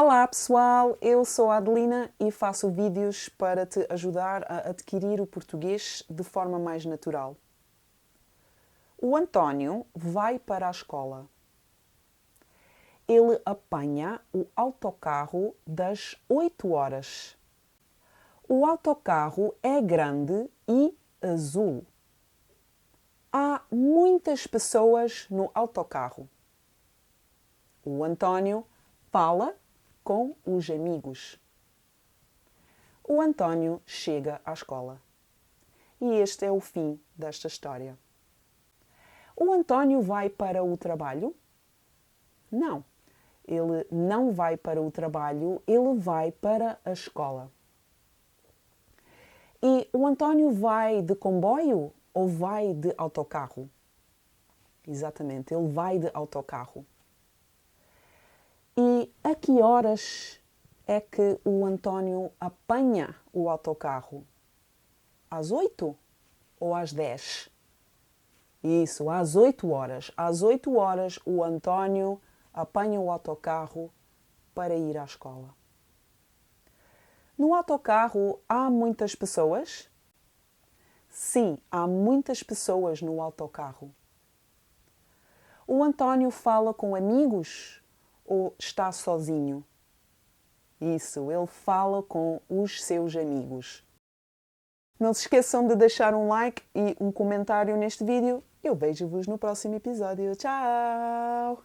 Olá pessoal, eu sou a Adelina e faço vídeos para te ajudar a adquirir o português de forma mais natural. O António vai para a escola. Ele apanha o autocarro das 8 horas. O autocarro é grande e azul. Há muitas pessoas no autocarro. O António fala com os amigos. O António chega à escola. E este é o fim desta história. O António vai para o trabalho? Não. Ele não vai para o trabalho, ele vai para a escola. E o António vai de comboio ou vai de autocarro? Exatamente, ele vai de autocarro. E a que horas é que o António apanha o autocarro? Às 8 ou às 10? Isso, às 8 horas. Às 8 horas o António apanha o autocarro para ir à escola. No autocarro há muitas pessoas? Sim, há muitas pessoas no autocarro. O António fala com amigos ou está sozinho? Isso, ele fala com os seus amigos. Não se esqueçam de deixar um like e um comentário neste vídeo. Eu vejo-vos no próximo episódio. Tchau!